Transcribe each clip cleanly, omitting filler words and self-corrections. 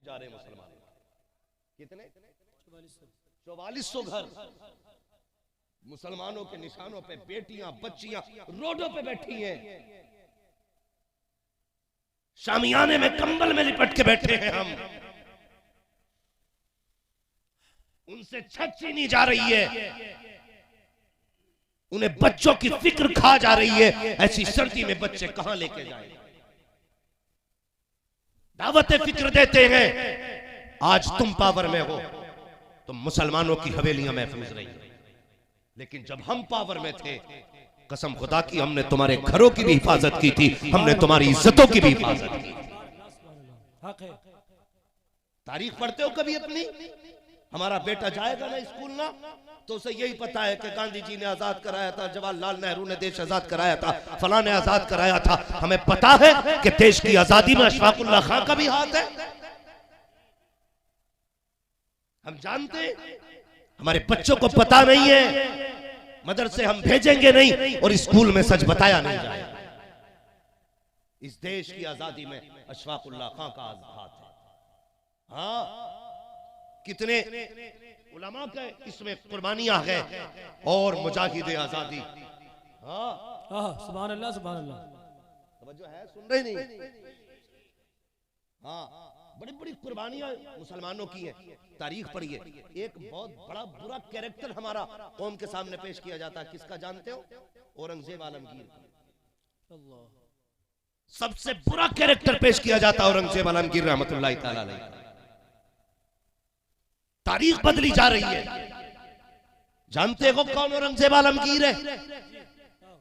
जा रहे मुसलमान। कितने? 4400 घर मुसलमानों के निशानों पे बेटियां बच्चियां रोडों पे बैठी हैं, शामियाने में कंबल में लिपट के बैठे हैं हम, उनसे छत छीनी जा रही है, उन्हें बच्चों की फिक्र खा जा रही है। ऐसी सर्दी में बच्चे कहां लेके जाएं? दावतें फिक्र देते हैं। आज तुम पावर में हो तो मुसलमानों की हवेलियां महफूज रही, लेकिन जब हम पावर में थे, कसम खुदा की, हमने तुम्हारे घरों की भी हिफाजत की थी, हमने तुम्हारी इज्जतों की भी हिफाजत की। तारीख पढ़ते हो कभी अपनी? हमारा बेटा जाएगा ना स्कूल ना, तो उसे यही पता है कि गांधी जी ने आजाद कराया था, जवाहरलाल नेहरू ने देश आजाद कराया था, फलां ने आजाद कराया था। हमें पता है कि देश की आजादी में अशफाकुल्लाह खां का भी हाथ है। हम जानते हैं, हमारे बच्चों को पता नहीं है, मदरसे हम भेजेंगे नहीं और स्कूल में सच बताया नहीं जाएगा। इस देश की आजादी में अशफाकुल्लाह खां का हाथ है। हाँ, कितने उलमा के इसमें कुर्बानियां हैं और मुजाहिदे आजादी। हाँ, सुभान अल्लाह, सुभान अल्लाह। तवज्जो है, सुन रहे नहीं? हाँ, बड़ी बड़ी कुर्बानियां मुसलमानों की हैं। तारीख पढ़िए। एक बहुत बड़ा बुरा कैरेक्टर हमारा कौम के सामने पेश किया जाता है, किसका जानते हो? औरंगजेब आलमगीर। सबसे बुरा कैरेक्टर पेश किया जाता है औरंगजेब आलमगीर रहमतुल्लाह तआला अलैह। तारीख बदली जा रही है। जानते हो कौन औरंगजेब आलमगीर है?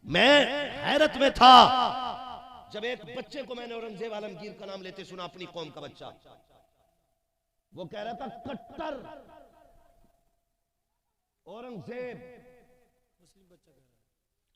मैं हैरत में था जब एक बच्चे को मैंने औरंगजेब आलमगीर का नाम लेते सुना, अपनी कौम का बच्चा। वो कह रहा था कट्टर औरंगजेब।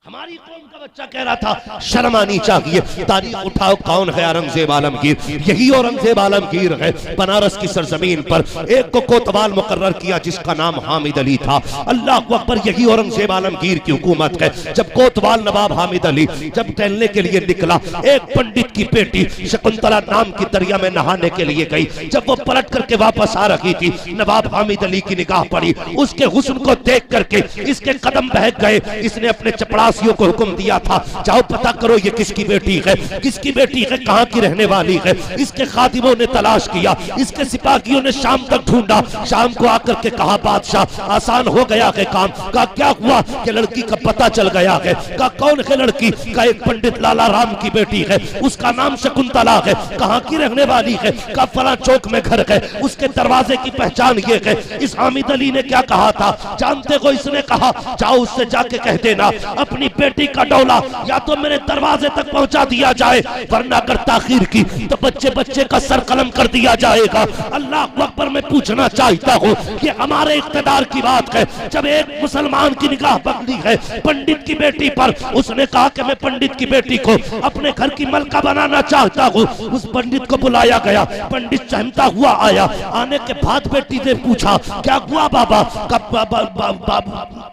हमारी कौम का बच्चा कह रहा था शर्म आनी चाहिए। तारीख उठाओ, कौन है औरंगजेब आलमगीर? यही औरंगजेब आलमगीर है। बनारस की सरजमीन पर एक को कोतवाल मुकर्रर किया जिसका नाम हामिद अली था। अल्लाह अकबर, यही औरंगजेब आलमगीर की हुकूमत है। जब कोतवाल नवाब हामिद अली जब टहलने के लिए निकला, एक पंडित की बेटी शकुंतला नाम की दरिया में नहाने के लिए गई। जब वो पलट करके वापस आ रही थी, नवाब हामिद अली की निगाह पड़ी। उसके हुस्न को देख करके इसके कदम बहक गए। इसने अपने चपड़ासियों को हुक्म दिया था, जाओ पता करो ये किसकी बेटी है, किसकी बेटी है, कहां की रहने वाली है। इसके खादिमों ने तलाश किया, इसके सिपाहियों ने शाम तक ढूंढा। शाम को आकर के कहा, बादशाह आसान हो गया है काम। का क्या हुआ कि लड़की का पता चल गया है। का कौन है लड़की? का एक पंडित लाला राम की बेटी है, उसका नाम शकुंतला है। कहां की रहने वाली है? का फला चौक में घर है, उसके दरवाजे की पहचान ये है। इस हामिद अली ने क्या कहा था जानते हो? इसने कहा, जाओ उससे जाके कह देना अपनी बेटी का डोला या तो मेरे दरवाजे तक पहुंचा दिया जाए, वरना अगर ताखीर की तो बच्चे बच्चे का सर कलम कर दिया जाएगा। अल्लाह अकबर, मैं पूछना चाहता हूँ कि हमारे इख्तिदार की बात है। जब एक मुसलमान की निगाह बदली है पंडित की बेटी पर, उसने कहा कि मैं पंडित की बेटी को अपने घर की मलका बनाना चाहता हूँ। उस पंडित को बुलाया गया। पंडित चहमता हुआ आया। आने के बाद बेटी ने पूछा, क्या हुआ बाबा?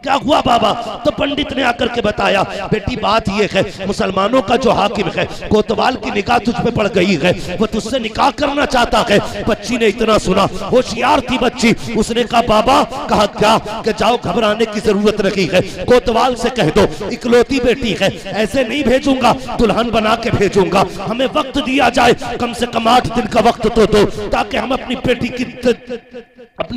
क्या हुआ बाबा? तो पंडित ने आकर के बताया, बेटी बात ये है, मुसलमानों का जो हाकिम है कोतवाल की निगाह तुझ पे पड़ गई है, वो तुझसे निकाह करना चाहता है। बच्ची ने इतना सुना, होशियार थी बच्ची। उसने कहा, बाबा कहा क्या? कि जाओ, घबराने की जरूरत नहीं है, कोतवाल से कह दो इकलौती बेटी है, ऐसे नहीं भेजूंगा, दुल्हन बना के भेजूंगा। हमें वक्त दिया जाए, कम से कम 8 दिन का वक्त तो दो, ताकि हम अपनी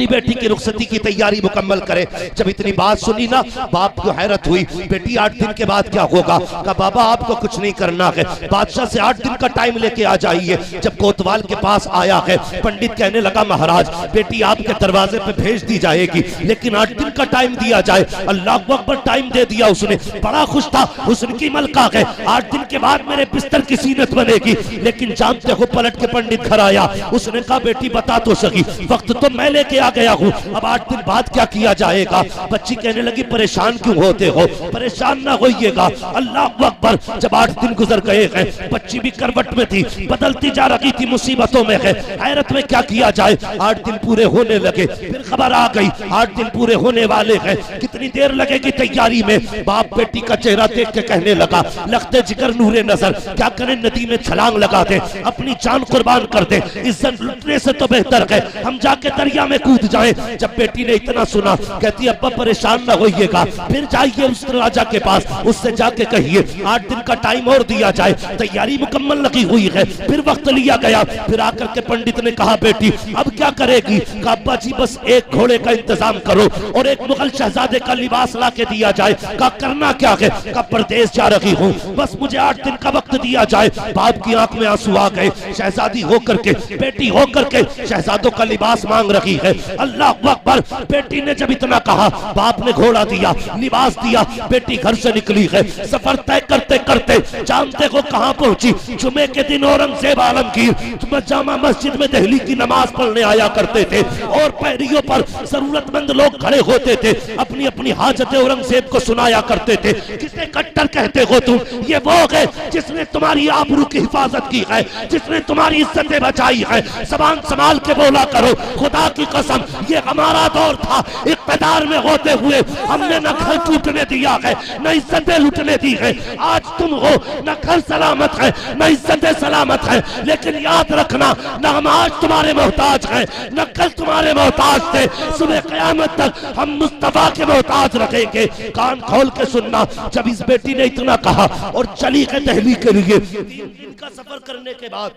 बेटी की रुखसती की तैयारी मुकम्मल करें। जब इतनी बात सुनी ना, बाप को हैरत हुई। बेटी 8 दिन के बाद क्या होगा? कहा, बाबा आपको कुछ नहीं करना है, बादशाह से 8 दिन का टाइम लेके आ जाइए। जब कोतवाल के पास आया है, पंडित कहने लगा, महाराज बेटी आपके दरवाजे पे भेज दी जाएगी, लेकिन 8 दिन का टाइम दिया जाए। अल्लाह अकबर, टाइम दे दिया उसने। बड़ा खुश था, हुस्न की मलका है, 8 दिन के बाद मेरे बिस्तर की सीनत बनेगी। लेकिन जानते हो, पलट के पंडित घर आया। उसने कहा, बेटी बता तो सही, वक्त तो मैं लेके आ गया हूँ, अब 8 दिन बाद क्या किया जाएगा। बच्ची कहने लगी परेशान क्यों होते हो, परेशान ना होइएगा। अल्लाह अकबर। जब 8 दिन गुजर गए हैं, बच्ची भी करवट में थी, बदलती जा रही थी, मुसीबतों में है, हैरत में क्या किया जाए। 8 दिन पूरे होने लगे, फिर खबर आ गई 8 दिन पूरे होने वाले हैं, कितनी देर लगेगी तैयारी में। बाप बेटी का चेहरा देख के कहने लगा लगते जिगर नूरे नजर, क्या करें नदी में छलांग लगा दे, अपनी जान कुर्बान कर दे, इज्जत लुटने से तो बेहतर है हम जाके दरिया में कूद जाएं। जब बेटी ने इतना सुना, कहती अब्बा परेशान ना होइएगा, फिर जाइए उस राजा के पास, उससे जाके कहिए 8 दिन का टाइम और दिया जाए, तैयारी मुकम्मल लगी हुई है। फिर वक्त लिया गया, फिर आकर के पंडित ने कहा बेटी अब क्या करेगी। कहा अब्बा जी बस एक घोड़े का इंतजाम करो और एक मुगल शहजादे का लिबास ला के दिया जाए। कहा करना क्या है। कहा परदेश जा रही हूँ, बस मुझे 8 दिन का वक्त दिया जाए। बाप की आंख में आंसू आ गए, शहजादी होकर के बेटी होकर के शहजादों का लिबास मांग रही है। अल्लाह अकबर। बेटी ने जब इतना कहा, बाप ने घोड़ा दिया, लिबास दिया, बेटी घर से निकली है। सफर तय करते करते जानते हो कहां पहुंची। जुमे के दिन औरंगजेब आलमगीर जामा मस्जिद में दिल्ली की नमाज पढ़ने आया करते थे और पैरियों पर जरूरतमंद लोग खड़े होते थे, अपनी अपनी हाजतें औरंगजेब को सुनाया करते थे। किसे कट्टर कहते हो तुम, ये वो है जिसने तुम्हारी आबरू की हिफाजत की है, जिसने तुम्हारी इज्जतें बचाई है। जबान संभाल के बोला करो, खुदा की कसम ये हमारा दौर था, इक़्तिदार में होते हुए हमने न घर टूटने दिया है न इज्जतें लुटने दी है। आज तुम हो, न घर सलामत है न इज्जतें सलामत है, लेकिन याद रखना न हम आज तुम्हारे मोहताज हैं न कल तुम्हारे मोहताज थे। सुबह क़यामत तक हम मुस्तफा के मोहताज रहेंगे। कान खोल के सुनना, जब इस बेटी ने इतना कहा और चली गई दिल्ली के लिए, 3 दिन का सफर करने के बाद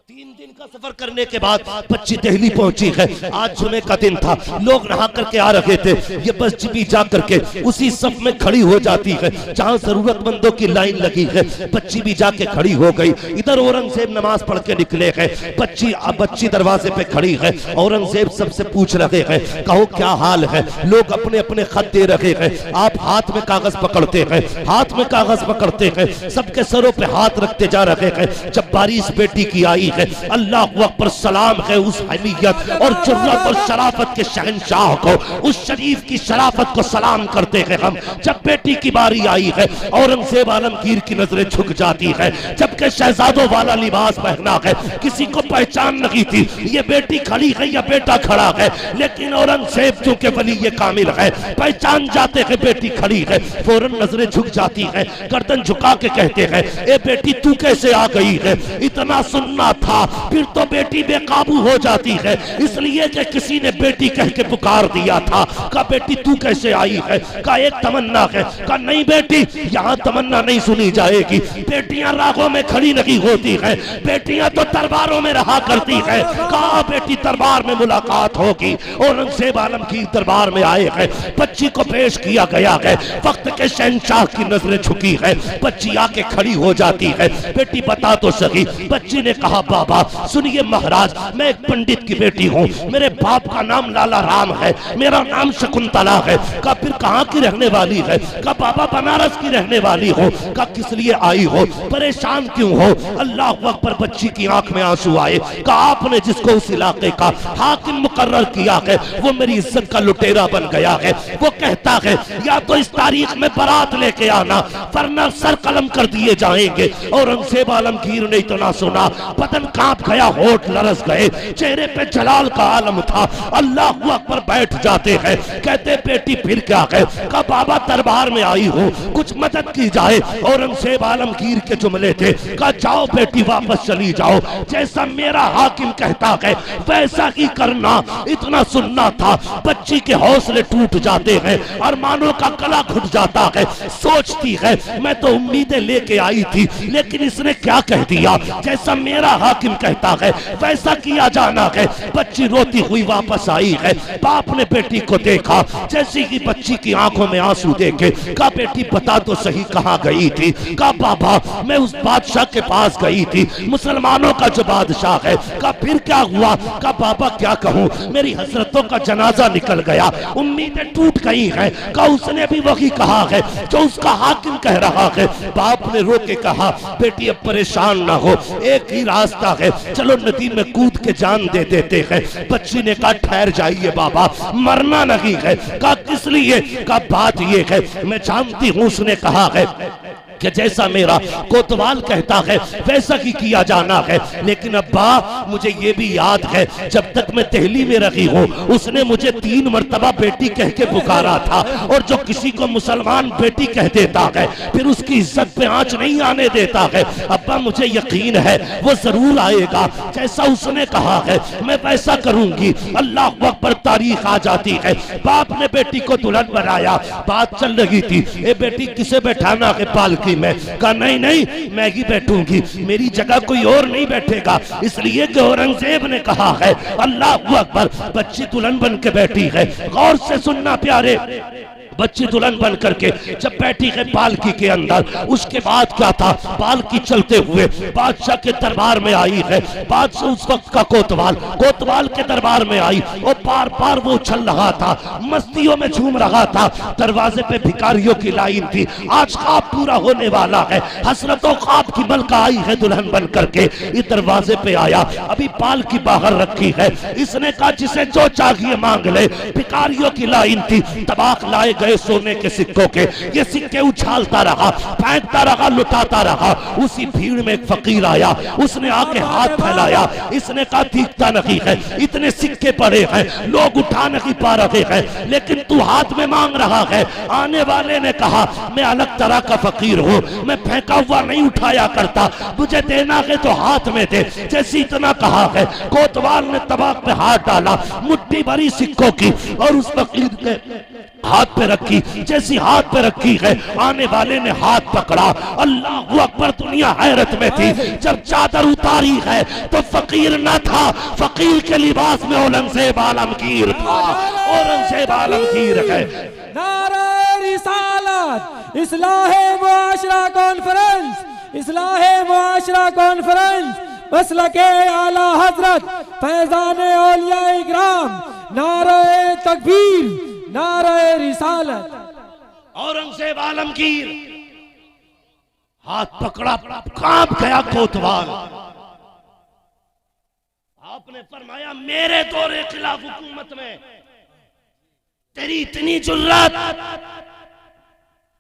3 दिन का सफर करने के बाद बच्ची दिल्ली पहुंची है। आज जुमे का दिन था, लोग नहा करके आ रहे थे, ये बच्ची भी जा करके उसी सफ में खड़ी हो जाती है जहां जरूरतमंदों की लाइन लगी है। बच्ची भी जाके खड़ी हो गई। इधर औरंगजेब नमाज पढ़ के निकले हैं, बच्ची दरवाजे पे खड़ी है। औरंगजेब सबसे पूछ रहे हैं कहो क्या हाल है। लोग अपने अपने खत दे रहे हैं, आप हाथ में कागज पकड़ते हैं, हाथ में कागज पकड़ते हैं, सबके सरों पे हाथ रखते जा रहे हैं। जब बारी इस बेटी की आई है, अल्लाह अकबर, सलाम है उस हमीयत और जुर्रत और शराफत के शहंशाह को, उस शरीफ की शराफत को सलाम करते हैं हम। जब बेटी की बारी आई है, औरंगजेब आलमगीर की नजरें झुक जाती है, जबकि शहजादों वाला लिबास पहना है, किसी को पहचान नहीं थी ये बेटी खड़ी है या बेटा खड़ा है, लेकिन औरंगजेब चूंकि वली ये कामिल है, पहचान जाते हैं बेटी खड़ी है, फौरन नजरें झुक जाती है, गर्दन झुका के कहते हैं ए बेटी तू कैसे आ गई है। इतना सुनना था, फिर तो बेटी बेकाबू हो जाती है, इसलिए कि किसी ने बेटी कह के पुकार दिया था। कहा बेटी तू कैसे आई है। कहा एक तमन्ना है। कहा नहीं बेटी यहाँ तमन्ना नहीं सुनी जाएगी, बेटियां रागों में खड़ी नहीं होती है, बेटियां तो दरबारों में रहा करती है। कहा बेटी दरबार में मुलाकात होगी। औरंगजेब आलमगीर दरबार में आए हैं, बच्ची को पेश किया गया है, वक्त के शहंशाह की नजरें झुकी है, बच्ची आके खड़ी हो जाती है। बेटी बता तो सही। बच्ची ने कहा बाबा सुनिए महाराज, मैं एक पंडित की बेटी हूँ, मेरे बाप का नाम लाला राम है, मेरा नाम शकुंतला है। कहा फिर कहाँ की रहने वाली है। कहा बाबा बनारस की रहने वाली हो। कहा किस लिए आई हो, परेशान क्यों हो। अल्लाह अकबर। बच्ची की आंख में आंसू आए। कहा आपने जिसको उस इलाके का हाकिम मुकर्रर किया है वो मेरी इज्जत का लुटेरा बन गया है। वो कहता है या तो इस तारीख में बारात लेके आना वरना सर कलम कर दिए जाएंगे। औरंगजेब आलमगीर ने इतना सुना, बदन कांप गया, होठ लरस गए, चेहरे पे जलाल का आलम था। अल्लाह अकबर। बैठ जाते हैं, कहते बेटी फिर क्या है। कहा बाबा दरबार में आई हूँ, कुछ मदद की जाए। औरंगजेब आलमगीर के जुमले थे। कहा जाओ बेटी वापस चली जाओ, जैसा मेरा हाकिम कहता है वैसा ही करना। इतना सुनना था, बच्ची के हौसले टूट जाते हैं, अरमानों का गला घुट जाता है। सोचती है मैं तो उम्मीदें लेके आई थी, लेकिन इसने क्या कह दिया, जैसा मेरा हाकिम कहता है वैसा किया जाना है। बच्ची रोती हुई वापस आई है। बाप ने बेटी को देखा, जैसे ही बच्ची बच्ची की आंखों में आंसू देखे, कहा बेटी बता तो सही कहाँ गई थी? कहा बाबा मैं उस बादशाह के पास गई थी, मुसलमानों का जो बादशाह है। कहा फिर क्या हुआ? कहा बाबा क्या कहूँ, मेरी हजरतों का जनाजा निकल गया, उम्मीदें टूट गई हैं। कहा उसने भी वही कहा है जो उसका हाकिम कह रहा है। बाप ने रो के कहा बेटी अब परेशान ना हो, एक ही रास्ता है, चलो नदी में कूद के जान दे देते हैं। बच्ची ने कहा ठहर जाइए बाबा, मरना नहीं है। कहा किस लिए? कहा बात ये है मैं जानती हूँ, उसने कहा है कि जैसा मेरा कोतवाल कहता है वैसा ही किया जाना है, लेकिन अब्बा मुझे ये भी याद है जब तक मैं दिल्ली में रही हूँ उसने मुझे 3 मरतबा बेटी कह के पुकारा था, और जो किसी को मुसलमान बेटी कह देता है फिर उसकी इज्जत पे आंच नहीं आने देता है। अब्बा मुझे यकीन है वो जरूर आएगा, जैसा उसने कहा है मैं वैसा करूंगी। अल्लाह अकबर, तारीख आ जाती है। बाप ने बेटी को दुल्हन बनाया, बात चल रही थी ए बेटी किसे बैठाना है पालकी में? कहा नहीं नहीं मैं ही बैठूंगी, मेरी जगह कोई और नहीं बैठेगा, इसलिए कि औरंगजेब ने कहा है। अल्लाह अकबर, बच्ची दुल्हन बन के बैठी है। गौर से सुनना प्यारे, बच्ची दुल्हन बन करके जब बैठी है पालकी के अंदर, उसके बाद क्या था, पालकी चलते हुए बादशाह के दरबार में आई है। बादशाह उस वक्त का कोतवाल के दरबार में आई और बार बार वो उछल रहा था, मस्तियों में झूम रहा था। दरवाजे पे भिखारियों की लाइन थी, आज ख्वाब पूरा होने वाला है। हसरतों ख्वाब की मलका आई है दुल्हन बन करके, इस दरवाजे पे आया, अभी पालकी बाहर रखी है। इसने कहा जिसे जो चाहिए मांग ले। भिखारियों की लाइन थी, तबाक लाए गए सोने के सिक्कों के, ये सिक्के उछालता रहा, फेंकता रहा, लुटाता रहा। उसी भीड़ में एक फकीर आया, उसने आके हाथ फैलाया, इसने कहा दिखता नहीं है, इतने सिक्के पड़े हैं, लोग उठा नहीं पा रहे हैं, लेकिन तू हाथ में मांग रहा है। आने वाले ने कहा मैं अलग तरह का फकीर हूँ, मैं फेंका हुआ नहीं उठाया करता, मुझे देना है तो हाथ में दे। जैसे इतना कहा है, कोतवाल ने तबाक पे हाथ डाला, मुट्ठी भरी सिक्कों की, और उस फकीर के हाथ पे रखी। जैसी हाथ पे रखी है, आने वाले ने हाथ पकड़ा। अल्लाह अकबर, दुनिया हैरत में थी। जब चादर उतारी है तो फकीर न था, फकीर के लिबास में औरंगजेब आलमगीर था। औरंगजेब आलमगीर है। नारे रिसालत, इस्लाहे मुआशरा कॉन्फ्रेंस, इस्लाहे मुआशरा कॉन्फ्रेंस, मसलके आला हजरत फैजान औलिया इकराम, नारे तकबीर, नारे रिसालत। औरंगजेब आलमगीर हाथ पकड़ा, कांप गया कोतवाल। आपने फरमाया मेरे दौरे खिलाफ हुकूमत में तेरी इतनी जुर्रत,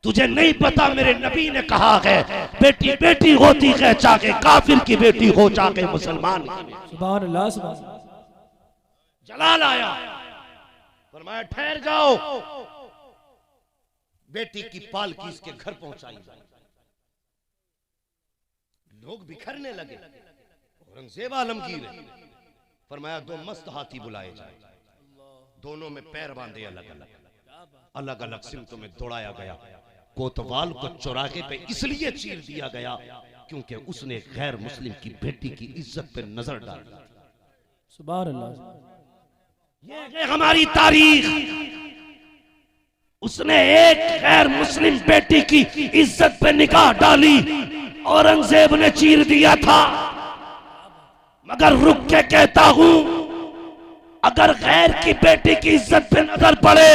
तुझे नहीं पता मेरे नबी ने कहा है बेटी बेटी होती है, चाहे काफिर की बेटी हो चाहे मुसलमान की। सुभान अल्लाह, सुभान अल्लाह। जलाल आया, फरमाया ठहर जाओ, बेटी की पालकी इसके घर पहुंचाई जाए। लोग बिखरने लगे। औरंगजेब आलमगीर फरमाया 2 मस्त हाथी बुलाए जाए, दोनों में पैर बांधे, अलग अलग अलग सिमतों में दौड़ाया गया। कोतवाल को चौराहे पे इसलिए चीर दिया गया क्योंकि उसने गैर मुस्लिम की बेटी की इज्जत पे नजर डाली। सुभान अल्लाह। ये है हमारी तारीख। उसने एक गैर मुस्लिम बेटी की इज्जत पे निगाह डाली, औरंगजेब ने चीर दिया था। मगर रुक के कहता हूं, अगर गैर की बेटी की इज्जत पे नजर पड़े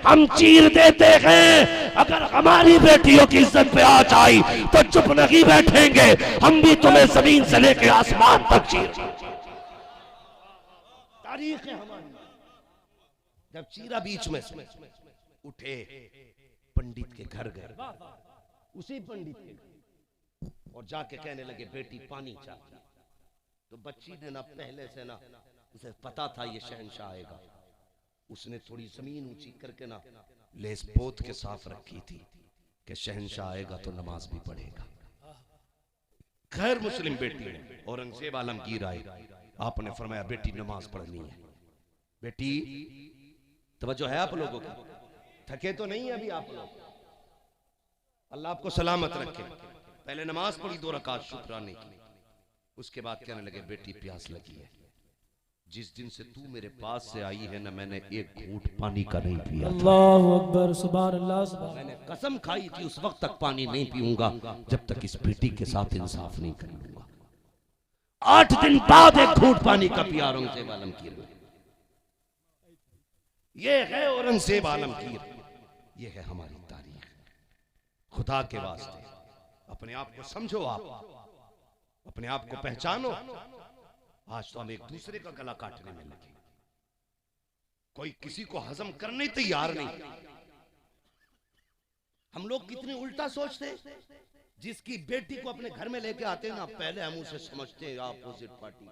हम चीर देते हैं, अगर हमारी बेटियों की इज्जत पे आ जाए तो चुप नहीं बैठेंगे, हम भी तुम्हें जमीन से लेके आसमान तक चीर। तारीख है हमारी। जब चीरा बीच में उठे, पंडित के घर गए, उसी पंडित के घर, और जाके कहने लगे बेटी पानी चाहिए। तो बच्ची ने ना पहले से ना उसे पता था ये शहंशाह आएगा, उसने थोड़ी जमीन ऊंची करके ना लेस पोत के साफ रखी थी कि शहंशाह आएगा तो नमाज भी पढ़ेगा। खैर मुस्लिम बेटी ने, औरंगजेब आलमगीर आए, आपने फरमाया बेटी नमाज पढ़नी है। बेटी तवज्जो है आप लोगों की, थके तो नहीं है अभी आप लोग, अल्लाह आपको सलामत रखे। पहले नमाज पढ़ी 2 रकात शुक्राने की, उसके बाद कहने लगे बेटी प्यास लगी है, जिस दिन से तू मेरे पास से आई है ना, मैंने एक घूंट पानी का नहीं पिया। अल्लाहु अकबर, सुभान अल्लाह, सुभान। मैंने कसम खाई थी उस वक्त तक पानी नहीं पीऊंगा जब तक इस बेटी के साथ इंसाफ नहीं कर लूंगा। 8 दिन बाद एक घूंट पानी का पिया औरंगजेब आलमगीर ने। ये है औरंगजेब आलमगीर, ये है हमारी तारीख। खुदा के वास्ते अपने आप को समझो, आप अपने आप को पहचानो। आज तो हम एक दूसरे का गला काटने में लगे, कोई किसी को हजम करने तैयार नहीं। हम लोग कितने उल्टा सोचते, जिसकी बेटी को अपने घर में लेके आते हैं ना, पहले हम उसे समझते हैं अपोजिट पार्टी।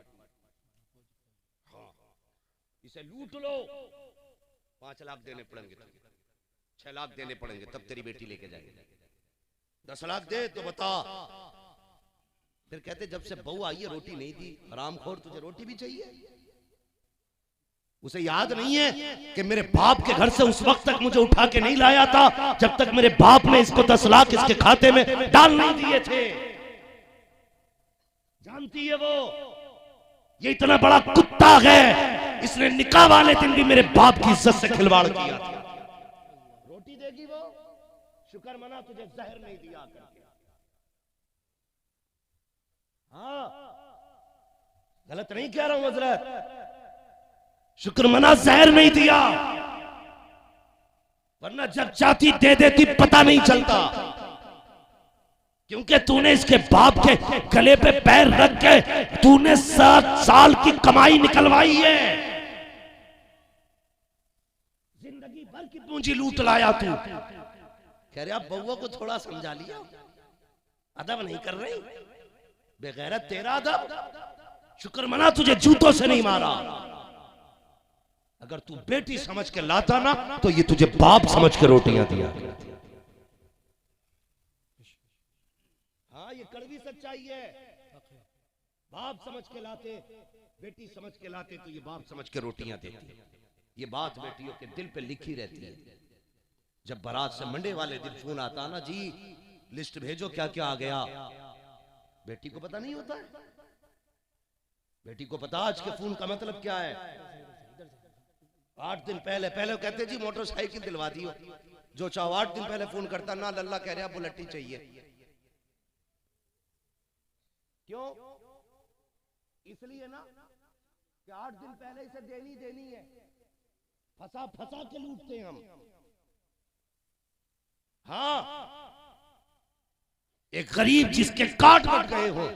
हाँ, इसे लूट लो, 5 लाख देने पड़ेंगे, 6 लाख देने पड़ेंगे, तब तेरी बेटी लेके जाएंगे। 10 लाख दे तो बता। फिर कहते जब से बहू आई है रोटी नहीं दी। हरामखोर, तुझे रोटी भी चाहिए? उसे याद नहीं है कि मेरे बाप के घर से उस वक्त तक मुझे उठा के नहीं लाया था जब तक मेरे बाप ने इसको 10 लाख इसके खाते में डाल नहीं दिए थे। जानती है वो, ये इतना बड़ा कुत्ता है, इसने निकाह वाले दिन भी मेरे बाप की इज्जत से खिलवाड़ किया था। रोटी देगी वो, शुक्र मना तुझे जहर नहीं दिया करके। हाँ, गलत नहीं कह रहा हूं हजरत, शुक्र मना जहर नहीं दिया, वरना जब चाहती दे देती पता नहीं चलता। क्योंकि तूने इसके बाप के गले पे पैर रख के तूने 7 साल की कमाई निकलवाई है, जिंदगी भर की पूंजी लूट लाया तू। कह रहे आप बउआ को थोड़ा समझा लिया, अदब नहीं कर रही, बेगैरत तेरा अदब। शुक्र मना तुझे जूतों से नहीं मारा। अगर तू बेटी समझ के लाता ना तो ये तुझे बाप समझ के रोटियां दिया। हाँ, ये कड़वी सच्चाई है। बाप समझ के लाते, बेटी समझ के लाते तो ये बाप समझ के रोटियां देती। ये बात बेटियों के दिल पे लिखी रहती है। जब बारात से मंडे वाले दिन फोन आता ना, जी लिस्ट भेजो क्या क्या आ गया, बेटी को पता नहीं होता है। बेटी को पता आज के फोन का मतलब क्या है। 8 दिन पहले कहते जी मोटरसाइकिल दिलवा दियो, जो चाहो। 8 दिन पहले फोन करता ना, लल्ला कह रहा बुलेट चाहिए। क्यों? इसलिए ना कि 8 दिन पहले इसे देनी है। फंसा के लूटते हैं हम। हाँ, एक गरीब जिसके काट कट गए हो,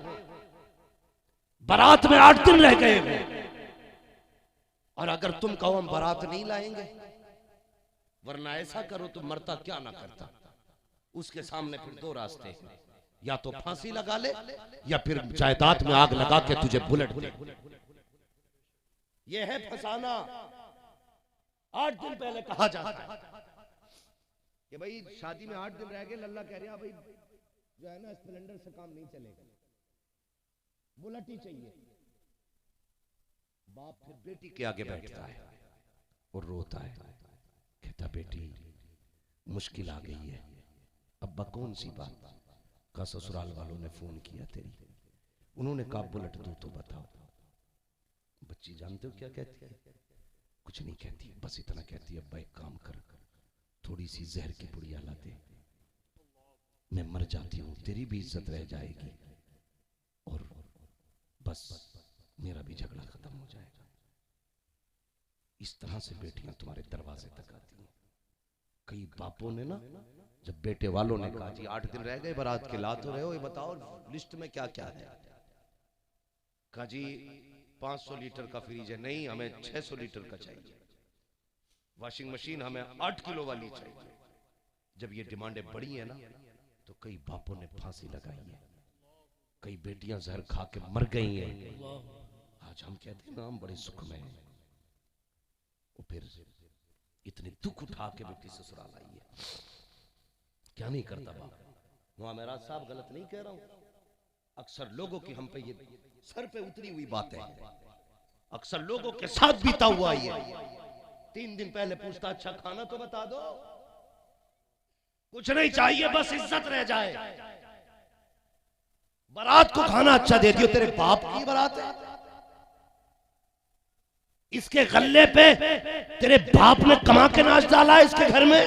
बारात में 8 दिन रह गए हो, और अगर तुम कहो हम बारात नहीं लाएंगे, वरना ऐसा करो तो मरता क्या ना करता। उसके सामने फिर 2 रास्ते हैं, या तो फांसी लगा ले या फिर जायदाद में आग लगा के तुझे बुलेट दे। यह है फसाना। 8 दिन पहले कहा जाता है कि भाई शादी में 8 दिन रह गए, लल्ला कह रहा भाई जो है ना स्प्लेंडर से काम नहीं चलेगा, बुलेट ही चाहिए। बाप फिर बेटी के आगे बैठता है और रोता है, कहता बेटी मुश्किल आ गई है। अब्बा कौन सी बात? का ससुराल वालों ने फोन किया तेरी, उन्होंने कहा बुलेट दो तो बताओ। बच्ची जानते हो क्या कहती है? कुछ नहीं कहती, बस इतना कहती है अब्बा एक काम कर, थोड़ी सी जहर की पुड़िया ला दे, मैं मर जाती हूं, तेरी भी इज्जत रह जाएगी और बस मेरा भी झगड़ा खत्म हो जाएगा। इस तरह से बेटियां तुम्हारे दरवाजे तक आती हैं। कई बापों ने ना, जब बेटे वालों ने कहा जी 8 दिन रह गए बारात के, ला तो रहे हो, ये बताओ लिस्ट में क्या क्या है। कहा जी 500 लीटर का फ्रिज है, नहीं हमें 600 लीटर का चाहिए। वॉशिंग मशीन हमें 8 किलो वाली चाहिए। जब ये डिमांडें बढ़ी है ना, तो कई बापों ने फांसी लगाई है, कई बेटियां जहर खा के मर गई हैं। आज हम कहते हैं ना हम बड़े सुख में हैं, और फिर इतने दुख उठा के बेटी ससुराल आई है। क्या नहीं करता बाप। मुआमेरात साहब गलत नहीं कह रहा हूं। अक्सर लोगों की हम पे ये सर पे उतरी हुई बातें हैं, अक्सर लोगों के साथ बीता हुआ ये। 3 दिन पहले पूछता अच्छा खाना तो बता दो, कुछ नहीं चाहिए बस इज्जत रह जाए। बारात को खाना अच्छा दे दियो, तेरे बाप की बारात है। इसके गल्ले पे तेरे बाप ने कमा के नाच डाला है इसके घर में।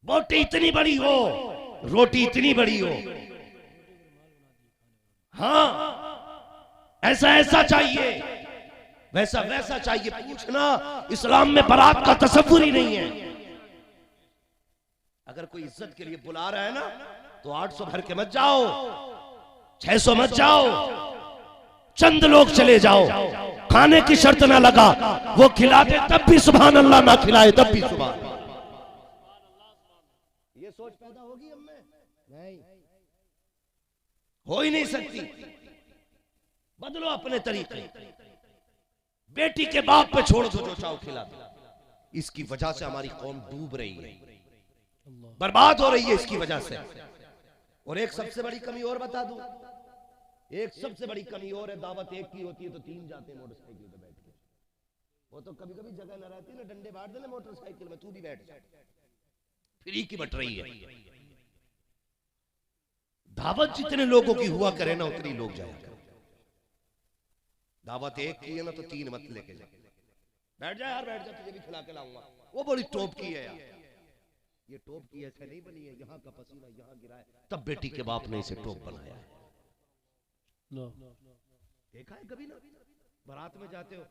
बोटी इतनी बड़ी हो, रोटी इतनी बड़ी हो, हाँ ऐसा ऐसा चाहिए, वैसा वैसा चाहिए। पूछना इस्लाम में बारात का तसव्वुर ही नहीं है। अगर कोई इज्जत के लिए बुला रहा है ना तो 800 भर के मत जाओ, 600 मत जाओ, चंद लोग चले जाओ। खाने की शर्त ना लगा, वो खिलाते तब भी सुभान अल्लाह, ना खिलाए तब भी सुभान अल्लाह। ये सोच पैदा होगी हम में? नहीं, हो ही नहीं सकती। बदलो अपने तरीके। बेटी के बाप पे छोड़ दो, जो चाहो खिला दो। इसकी वजह से हमारी कौम डूब रही है, बर्बाद हो रही है इसकी वजह से। और एक सबसे बड़ी कमी और बता दूं, एक सबसे बड़ी कमी और है, दावत एक की होती है तो 3 जाते हैं मोटरसाइकिल पे बैठ के। वो तो कभी कभी जगह ना रहती ना, डंडे बांट देना मोटरसाइकिल में, तू भी बैठ जा, फ्री की बट रही है। दावत जितने लोगों की हुआ करे ना उतनी लोग जाया करें। दावत एक की है ना तो 3 मत लेके जा। बैठ जा यार, बैठ जा, तुझे भी खिला के लाऊंगा। वो बड़ी टॉप की है यार, ये टॉप की ऐसे नहीं बनी है, यहाँ का पसीना यहाँ गिरा है तब बेटी के बाप ने इसे टॉप बनाया है। देखा है कभी ना? बारात में जाते हो,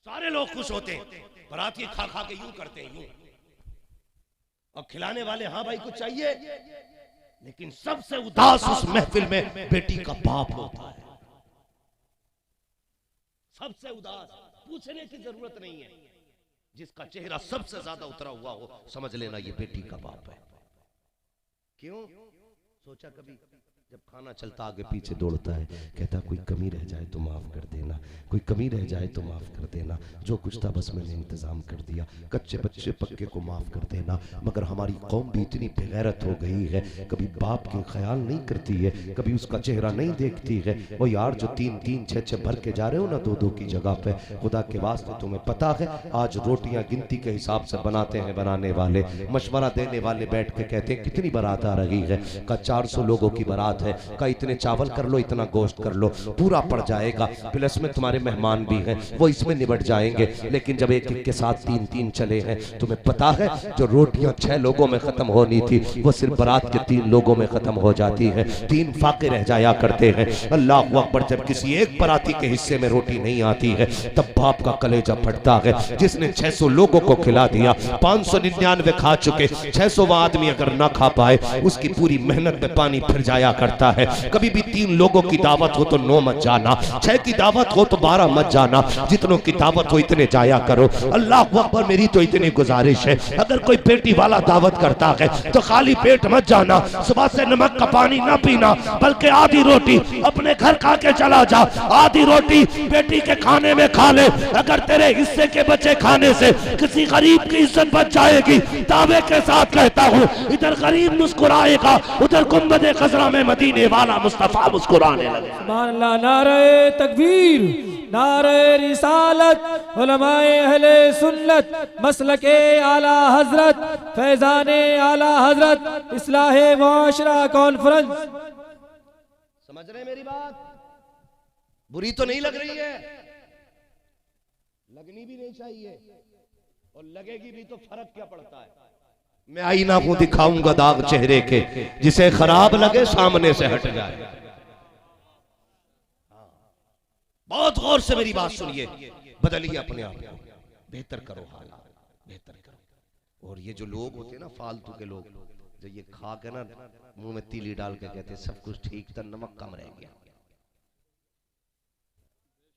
सारे लोग खुश होते हैं, बाराती खा खा के यूं करते हैं, यूं। और खिलाने वाले हाँ भाई कुछ चाहिए, लेकिन सबसे उदास उस महफिल में बेटी का बाप होता है। सबसे उदास, पूछने की जरूरत नहीं है, जिसका चेहरा सबसे ज्यादा उतरा हुआ हो समझ लेना ये बेटी का बाप है। क्यों? सोचा कभी जब खाना चलता आगे पीछे दौड़ता है, कहता कोई कमी रह जाए तो माफ कर देना, कोई कमी रह जाए तो माफ कर देना, जो कुछ था बस मैंने इंतजाम कर दिया, कच्चे बच्चे पक्के को माफ कर देना। मगर हमारी कौम भी इतनी बेगैरत हो गई है, कभी बाप के ख्याल नहीं करती है, कभी उसका चेहरा नहीं देखती है। वो यार जो 3-3 6-6 भर के जा रहे हो ना 2-2 की जगह पे, खुदा के वास्ते तुम्हें पता है आज रोटियां गिनती के हिसाब से बनाते हैं बनाने वाले, मशवरा देने वाले बैठ के कहते हैं कितनी बारात आ रही है, का 400 लोगों की बारात है, का इतने चावल कर लो, इतना गोश्त कर लो, पूरा पड़ जाएगा, प्लस में तुम्हारे मेहमान भी हैं वो इसमें निबट जाएंगे। लेकिन जब एक एक के साथ 3-3 चले हैं, तुम्हें पता है जो रोटियां 6 लोगों में खत्म होनी थी वो सिर्फ बारात के 3 लोगों में खत्म हो जाती है, 3 फाके रह जाया करते हैं। अल्लाह अकबर, जब किसी एक बाराती के हिस्से में रोटी नहीं आती है तब बाप का कलेजा फटता है। जिसने 600 लोगों को खिला दिया, 599 खा चुके, 600वां आदमी अगर ना खा पाए उसकी पूरी मेहनत में पानी फिर जाया करता है। कभी भी 3 लोगों की दावत हो तो 9 मत जाना, 6 की दावत हो तो 12 मत जाना, जितनों की दावत हो इतने जाया करो। अल्लाह अकबर, मेरी तो इतनी गुजारिश है, अगर कोई पेटी वाला दावत करता है तो खाली पेट मत जाना, सुबह से नमक का पानी ना पीना, बल्कि आधी रोटी अपने घर खा के चला जा, आधी रोटी बेटी के खाने में खा ले। अगर तेरे हिस्से के बचे खाने से किसी गरीब की इज्जत बच जाएगी, दावे के साथ कहता हूँ, इधर गरीब मुस्कुराएगा, उधर गुंबदे खजरा में मदीने वाला मुस्तफा मुस्कुराने लगे। सुभान अल्लाह। नारे तकबीर, नारे रिसालत, उलमाए अहले सुन्नत, मसलके आला हजरत, फैजाने आला हजरत, इस्लाहे मुआशरा कॉन्फ्रेंस। समझ रहे मेरी बात? बुरी तो नहीं लग रही है? लगनी भी नहीं चाहिए, और लगेगी भी तो फर्क क्या पड़ता है? मैं आईना को दिखाऊंगा दाग चेहरे के, जिसे खराब लगे सामने से हट जाए। बहुत गौर से मेरी बात सुनिए, बदलिए अपने आप को, बेहतर करो हालात, बेहतर करो। और ये जो लोग होते हैं ना फालतू के लोग, जो ये खा के ना मुंह में तीली डाल के कहते हैं सब कुछ ठीक था, नमक कम रह गया,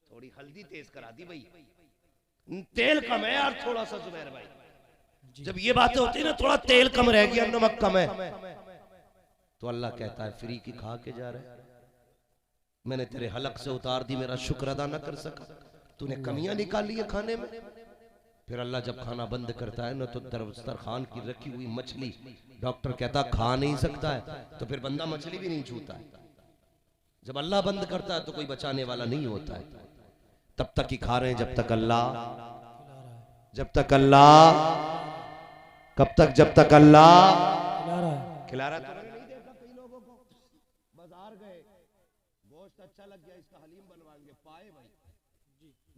थोड़ी हल्दी तेज करा दी भाई, तेल कम है यार थोड़ा सा जुबैर भाई। जब ये बातें होती है ना, थोड़ा तेल कम रह गया, नमक कम है, तो अल्लाह कहता है फ्री की खा के जा रहे, मैंने तेरे हलक से उतार दी, मेरा शुक्र अदा न कर सका, तूने कमियां निकाली है खाने में। फिर अल्लाह जब खाना बंद करता है ना, तो दस्तरखान की रखी हुई मछली डॉक्टर कहता खा नहीं सकता है, तो फिर बंदा मछली भी नहीं छूता है। जब अल्लाह बंद करता है तो कोई बचाने वाला नहीं होता है। तब तक ही खा रहे हैं जब तक अल्लाह, कब तक? जब तक अल्लाह खिला रहा है। नहीं देखा कई लोगों को बाजार गए, गोश्त अच्छा लग गया, इसका हलीमा हलीम बनवाएंगे, पाए भाई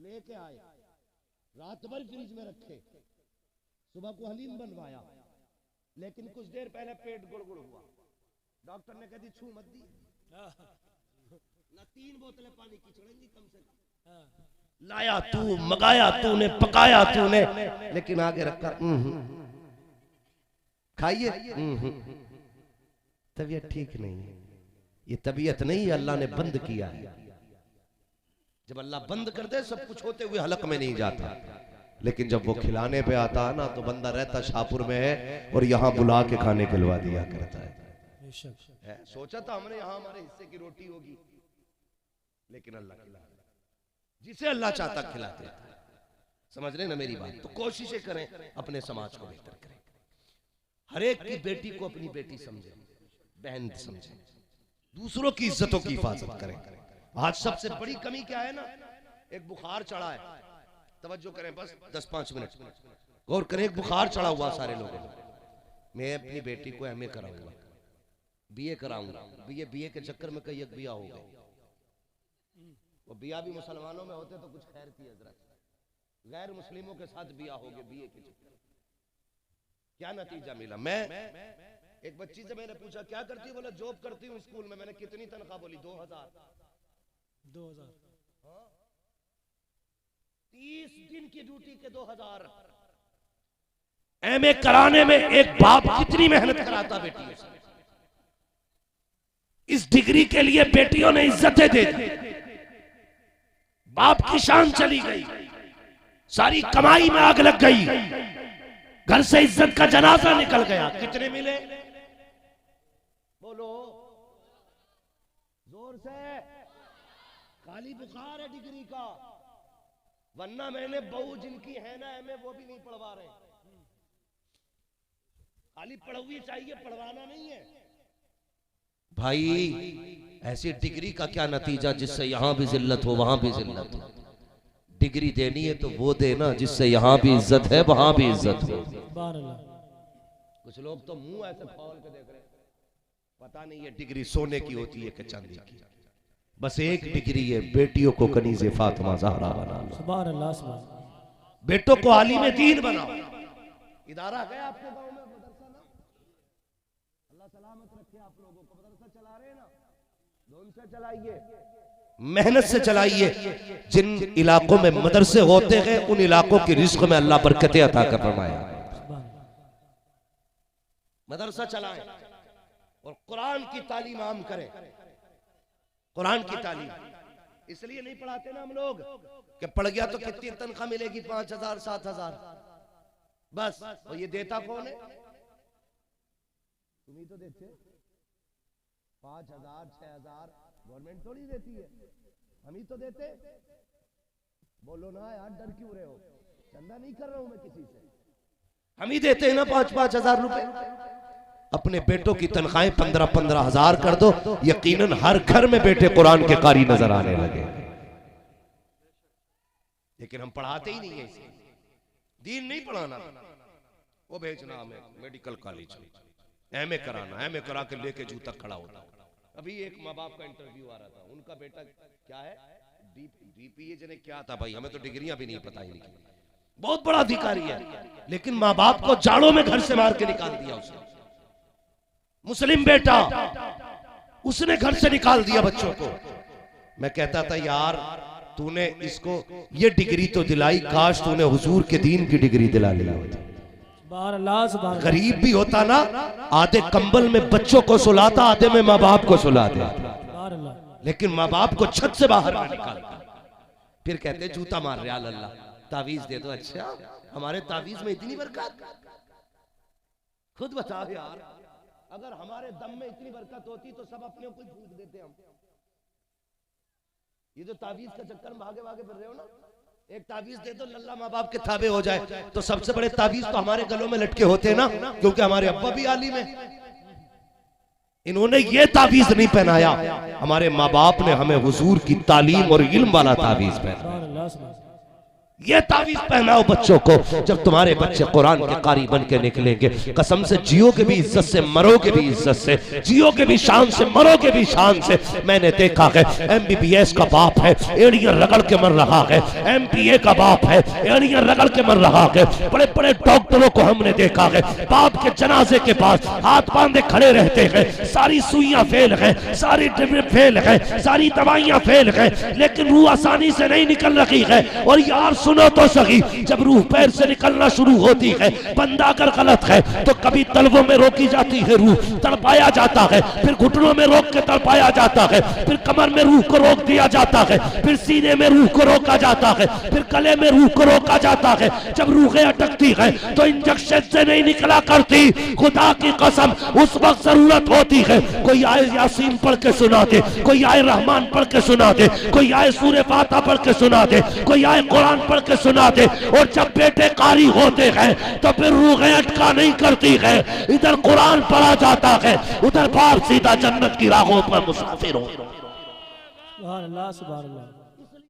लेके आए, रात भर फ्रिज में रखे, सुबह को हलीम बनवाया, लेकिन कुछ देर पहले पेट गुड़गुड़ हुआ, डॉक्टर ने कह दी छू मत दी ना, 3 बोतलें पानी की चढ़ेंगी कम से कम। लाया तू, मंगाया तूने, पकाया तूने, लेकिन आगे रखा खाइए, तबीयत ठीक नहीं है। ये तबीयत नहीं, अल्लाह ने बंद किया है। जब अल्लाह बंद कर दे सब कुछ होते हुए हलक में नहीं जाता, लेकिन जब वो खिलाने पे आता है ना तो बंदा रहता शाहपुर में है और यहाँ बुला के खाने खिलवा दिया करता है। सोचा था हमने यहाँ हमारे हिस्से की रोटी होगी, लेकिन अल्लाह खिला, जिसे अल्लाह चाहता खिलाते। समझ रहे ना मेरी बात? तो कोशिशें करें अपने समाज को बेहतर करें, हर एक की बेटी को अपनी बेटी समझे, बहन समझे, दूसरों की इज्जतों की हिफाजत करें। आज सबसे बड़ी कमी क्या है ना, एक बुखार चढ़ा है, तवज्जो करें बस 10-5 मिनट गौर करें, एक बुखार चढ़ा हुआ सारे लोगों को। मैं अपनी बेटी को एमए कराऊंगा, बीए कराऊंगा, बीए के चक्कर में कई एक बिया हो गए, वो बिया भी मुसलमानों में होते तो कुछ खैर थी हजरत, गैर मुस्लिमों के साथ बिया हो गए बीए के चक्कर। क्या नतीजा मिला? मैं एक बच्ची से मैंने पूछा क्या करती है, बोला जॉब करती हूँ स्कूल में। मैंने कितनी तनख्वाह? बोली 2000। 30 दिन की ड्यूटी के 2000। एमए कराने में एक बाप कितनी मेहनत कराता बेटियों से। इस डिग्री के लिए बेटियों ने इज्जतें दे दी, बाप की शान चली गई, सारी कमाई में आग लग गई, घर से इज्जत का जनाजा निकल गया। कितने मिले? बोलो जोर से। खाली बुखार है डिग्री का, वरना मैंने बहू जिनकी है ना एमए वो भी नहीं पढ़वा रहे। खाली पढ़वी चाहिए, पढ़वाना नहीं है भाई। ऐसी डिग्री का क्या नतीजा जिससे यहां भी जिल्लत हो वहां भी जिल्लत हो। डिग्री देनी है तो वो देना जिससे यहां भी इज्जत है वहां भी इज्जत हो। कुछ लोग तो मुंह ऐसे खोल के देख रहे, पता नहीं ये डिग्री सोने की होती है कि चांदी की। बस एक डिग्री है, बेटियों को कनीज़े फातिमा ज़हरा बना लो, सुभान अल्लाह, सुभान। बेटों को आलिम दीन बनाओ। इदारा है आपके गांव में मदरसा ना, अल्लाह सलामत रखे आप लोगों को। मदरसा चला रहे हैं ना, धूम से चलाइए, मेहनत से चलाइए। जिन इलाकों में मदरसे होते हैं उन इलाकों की रिज़्क़ में अल्लाह बरकतें अता कर फरमाया। मदरसा चलाएं और कुरान की तालीम आम करें। कुरान की तालीम इसलिए नहीं पढ़ाते ना हम लोग कि पढ़ गया तो कितनी तनख्वाह मिलेगी, 5000 7000 बस। और ये देता कौन है? तुम ही तो देते। 5000 6000 गवर्नमेंट थोड़ी देती है, हम ही तो देते। बोलो ना यार, डर क्यों रहे हो? चंदा नहीं कर रहा हूं मैं किसी से, हम ही देते हैं ना 5-5 हजार रुपए। अपने बेटों की तनख्वाहें 15-15 हजार कर दो, यकीनन हर घर में बेटे कुरान के कारी नजर आने लगे। लेकिन हम पढ़ाते ही नहीं है इसे। दीन नहीं पढ़ाना, वो भेजना हमें मेडिकल कॉलेज में, एमए कराना, एमए करा के लेके जूता खड़ा होता। अभी एक माँ बाप का इंटरव्यू आ रहा था, उनका बेटा क्या है, डीपीए जने क्या था भाई, हमें तो डिग्रियां भी नहीं पता ही नहीं। बहुत बड़ा अधिकारी है, लेकिन माँ बाप को जाड़ों में घर से मार के निकाल दिया उसने। मुस्लिम बेटा, उसने घर से निकाल दिया बच्चों को। मैं कहता था यार तूने इसको ये डिग्री तो दिलाई, काश तूने हुजूर के दीन की डिग्री दिला लिया होता। गरीब भी होता ना, आधे कंबल में बच्चों को सुलाता, आधे में माँ बाप को सुलाता, लेकिन माँ बाप को छत से बाहर ना निकालता। फिर कहते जूता मार रहे अल्लाह, तावीज दे दो। अच्छा हमारे तावीज में इतनी बरकत? खुद बताओ यार, अगर हमारे दम में इतनी बरकत होती तो सब अपने को फूंक देते हम। ये जो तावीज का चक्कर में भागे भागे फिर रहे हो ना, एक तावीज दे दो लल्ला माँ बाप के ताबे हो जाए, तो सबसे बड़े तावीज तो हमारे गलों में लटके होते हैं ना, क्योंकि हमारे अब्बा भी आलिम है। इन्होंने ये तावीज नहीं पहनाया, हमारे माँ बाप ने हमें हुजूर की तालीम और इल्म वाला तावीज पहनाया। ये तावीज पहनाओ बच्चों को, जब तुम्हारे बच्चे कुरान के कारी बन के निकलेंगे, कसम से जियोगे भी इज्जत से, मरोगे भी इज्जत से, जियोगे भी शान से, मरोगे भी शान से। मैंने देखा है MBBS का बाप है, एड़ियां रगड़ के मर रहा है, MPA का बाप है, एड़ियां रगड़ के मर रहा है। बड़े बड़े डॉक्टरों को हमने देखा है बाप के जनाजे के पास हाथ बांधे खड़े रहते हैं, सारी सुइयां फेल है, सारी ड्रिप फेल है, सारी दवाइयां फेल है, लेकिन रूह आसानी से नहीं निकल रही है। और यार सुनो तो सही, जब रूह पैर से निकलना शुरू होती है, बंदा अगर गलत है तो कभी तलवों में रोकी जाती है रूह, तड़पाया जाता है, फिर घुटनों में रोक के तड़पाया जाता है, फिर कमर में रूह को रोक दिया जाता है, फिर सीने में रूह को रोका जाता है, फिर गले में रूह को रोका जाता है। जब रूहें अटकती है तो इंजेक्शन से नहीं निकला करती, खुदा की कसम उस वक्त जरूरत होती है कोई आए यासीन पढ़ के सुना दे, कोई आए रहमान पढ़ के सुना दे, कोई आए सूरह फातिहा पढ़ के सुना दे, कोई आए कुरान पढ़ के सुना दे। और जब बेटे कारी होते हैं तो फिर रूहें अटका नहीं करती है, इधर कुरान पढ़ा जाता है, उधर बाप सीधा जन्नत की राहों पर मुसाफिर हो। सुभान अल्लाह सुभान अल्लाह।